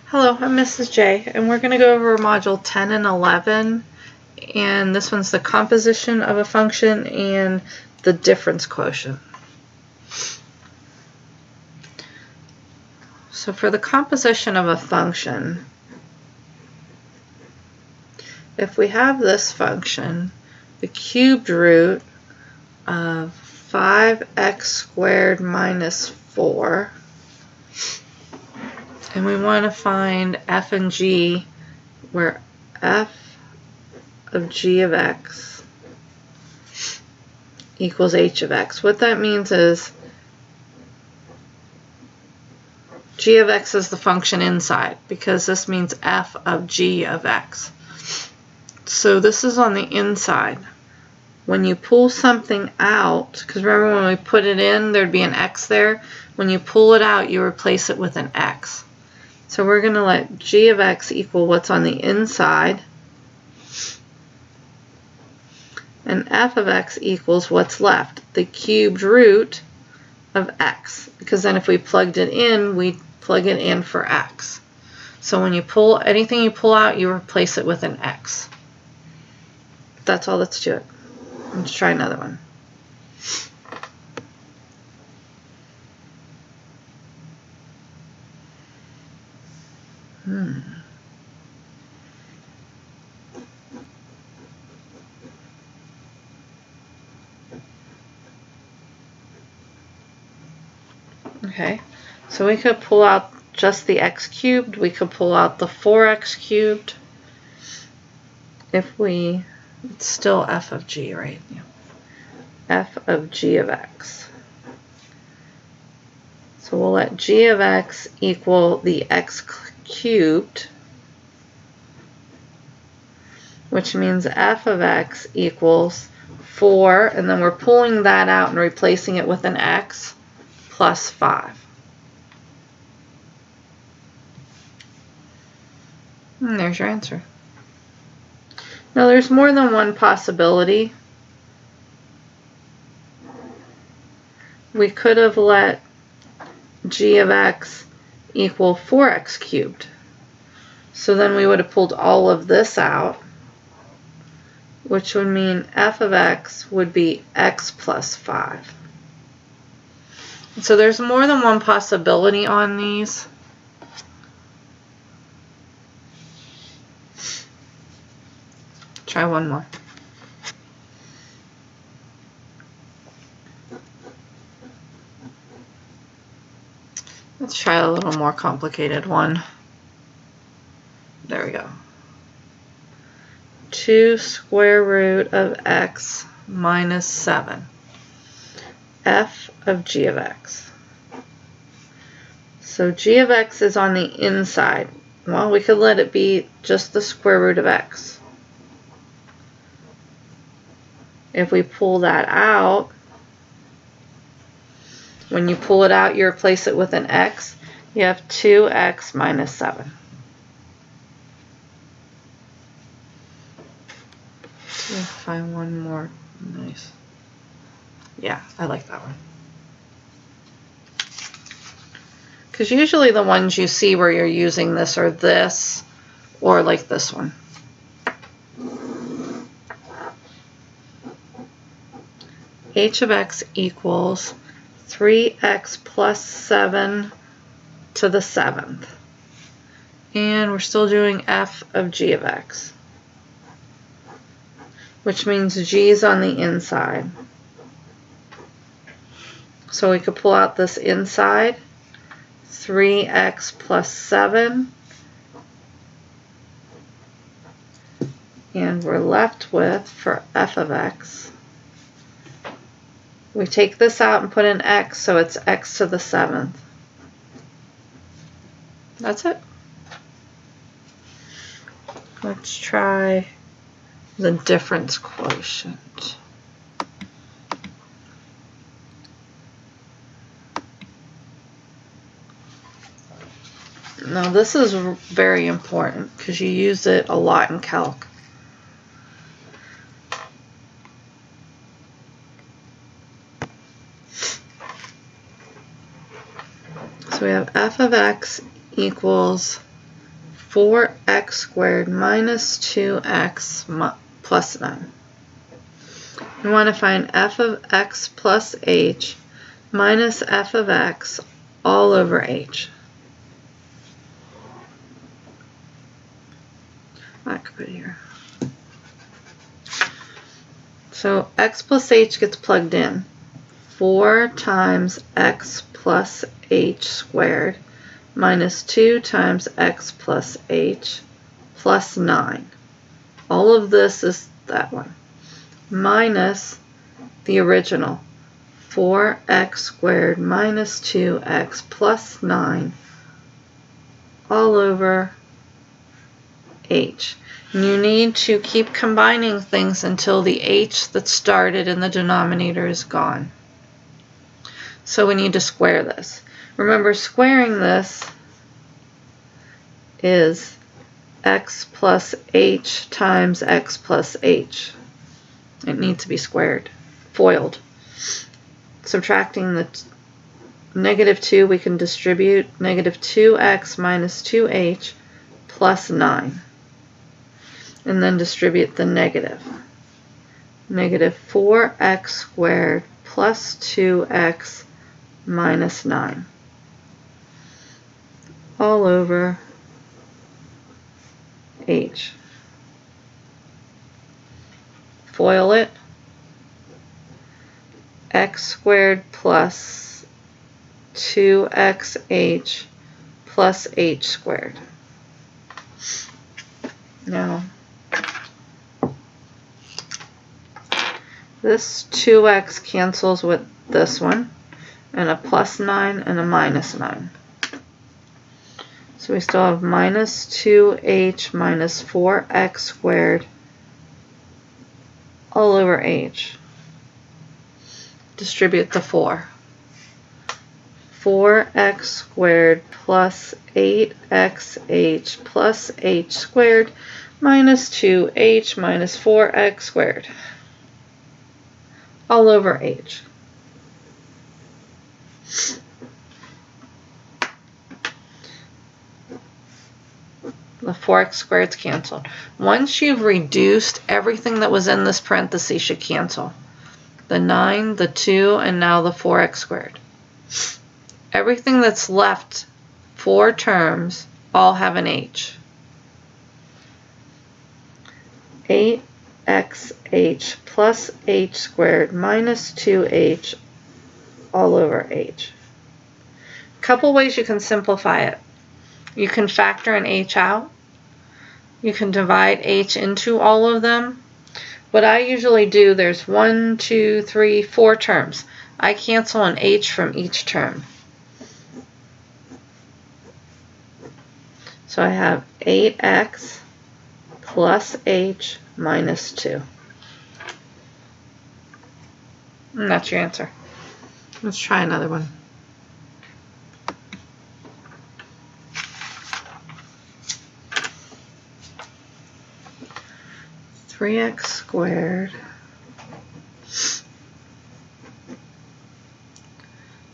Hello, I'm Mrs. J, and we're going to go over Module 10 and 11, and this one's the composition of a function and the difference quotient. So for the composition of a function, if we have this function, the cubed root of 5x squared minus 4, and we want to find f and g, where f of g of x equals h of x. What that means is g of x is the function inside, because this means f of g of x. So this is on the inside. When you pull something out, because remember when we put it in, there'd be an x there. When you pull it out, you replace it with an x. So we're going to let g of x equal what's on the inside, and f of x equals what's left, the cubed root of x, because then if we plugged it in, we'd plug it in for x. So when you pull anything you pull out, you replace it with an x. That's all that's to it. Let's try another one. Okay, so we could pull out just the x cubed. We could pull out the 4x cubed. It's still f of g, right? Yeah. F of g of x. So we'll let g of x equal the x cubed, which means f of x equals 4, and then we're pulling that out and replacing it with an x plus 5. And there's your answer. Now there's more than one possibility. We could have let g of x equal 4x cubed. So then we would have pulled all of this out, which would mean f of x would be x plus 5. So there's more than one possibility on these. Try one more. Let's try a little more complicated one. There we go. 2 square root of x minus 7. F of g of x. So g of x is on the inside. Well, we could let it be just the square root of x. If we pull that out, when you pull it out, you replace it with an x. You have 2x minus 7. Let's find one more. Nice. Yeah, I like that one. Because usually the ones you see where you're using this are this, or like this one. H of x equals 3x plus 7 to the 7th. And we're still doing f of g of x, which means g is on the inside. So we could pull out this inside, 3x plus 7, and we're left with, for f of x, we take this out and put an x, so it's x to the 7th. That's it. Let's try the difference quotient. Now this is very important because you use it a lot in calc. So we have f of x equals 4x squared minus 2x plus 9. We want to find f of x plus h minus f of x all over h. I could put it here. So x plus h gets plugged in. 4 times x plus h squared minus 2 times x plus h plus 9. All of this is that one. Minus the original. 4x squared minus 2x plus 9 all over h. And you need to keep combining things until the h that started in the denominator is gone. So we need to square this. Remember, squaring this is x plus h times x plus h. It needs to be squared, FOILed. Subtracting the negative 2, we can distribute negative 2x minus 2h plus 9. And then distribute the negative. Negative 4x squared plus 2x minus 9. All over h. FOIL it. X squared plus 2xh plus h squared. Now, this 2x cancels with this one, and a plus 9 and a minus 9. So we still have minus 2h minus 4x squared all over h. Distribute the 4. 4x squared plus 8xh plus h squared minus 2h minus 4x squared all over h. The 4x squareds canceled. Once you've reduced, everything that was in this parenthesis should cancel. The 9, the 2, and now the 4x squared. Everything that's left, 4 terms, all have an h. 8xh plus h squared minus 2h all over h. A couple ways you can simplify it. You can factor an h out. You can divide h into all of them. What I usually do, there's 1, 2, 3, 4 terms. I cancel an h from each term. So I have 8x plus h minus 2. And that's your answer. Let's try another one. Three x squared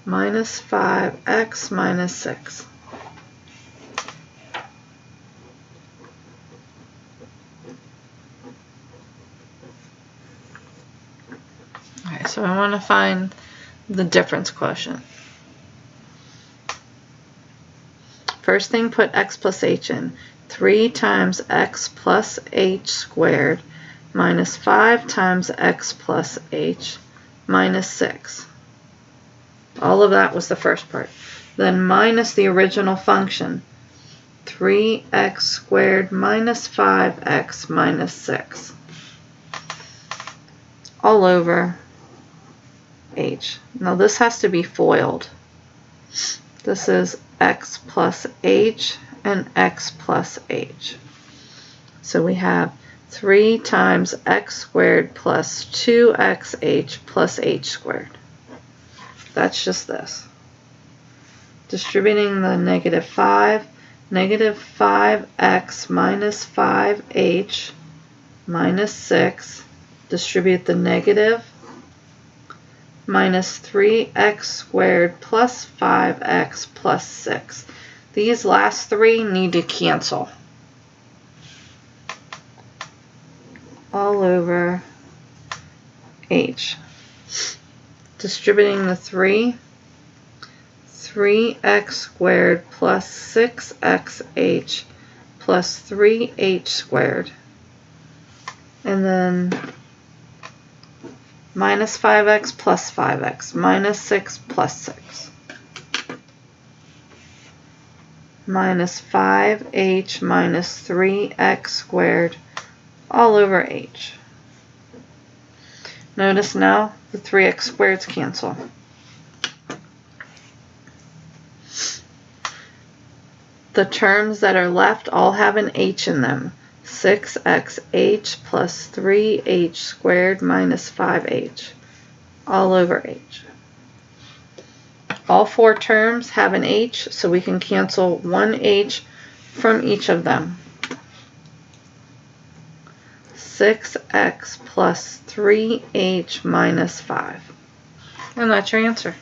minus 5x minus 6. Okay, so I want to find the difference quotient. First thing, put x plus h in. 3 times x plus h squared minus 5 times x plus h minus 6. All of that was the first part. Then minus the original function. 3x squared minus 5x minus 6. All over h. Now this has to be FOILed. This is x plus h and x plus h. So we have 3 times x squared plus 2xh plus h squared. That's just this. Distributing the negative 5, negative 5x minus 5h minus 6. Distribute the negative minus 3x squared plus 5x plus 6. These last 3 need to cancel. all over h. Distributing the 3x squared plus 6xh plus 3h squared. And then minus 5x plus 5x, minus 6 plus 6. Minus 5h minus 3x squared all over h. Notice now the 3x squareds cancel. The terms that are left all have an h in them. 6xh plus 3h squared minus 5h all over h. All four terms have an h, so we can cancel one h from each of them. 6x plus 3h minus 5. And that's your answer.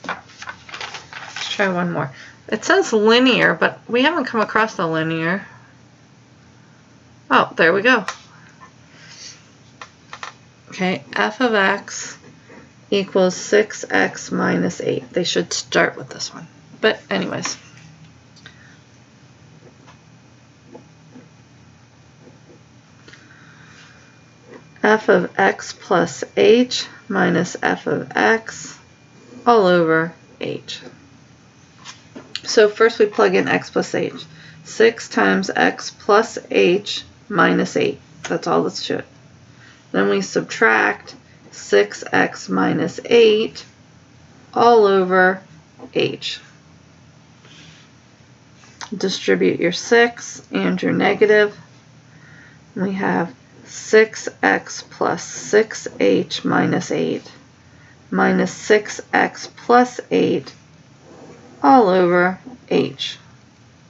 Let's try one more. It says linear, but we haven't come across the linear. Oh, there we go. Okay, f of x equals 6x minus 8. They should start with this one. But anyways. F of x plus h minus f of x all over h. So first we plug in x plus h. 6 times x plus h minus 8. That's all that's to it. Then we subtract 6x minus 8 all over h. Distribute your 6 and your negative. We have 6x plus 6h minus 8 minus 6x plus 8 all over h.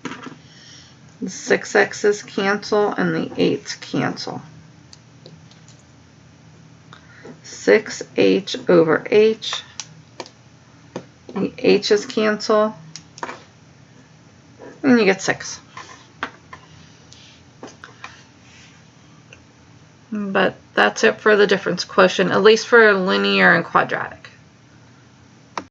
The 6x's cancel and the 8's cancel. 6h over h. The h's cancel. And you get 6. But that's it for the difference quotient, at least for linear and quadratic.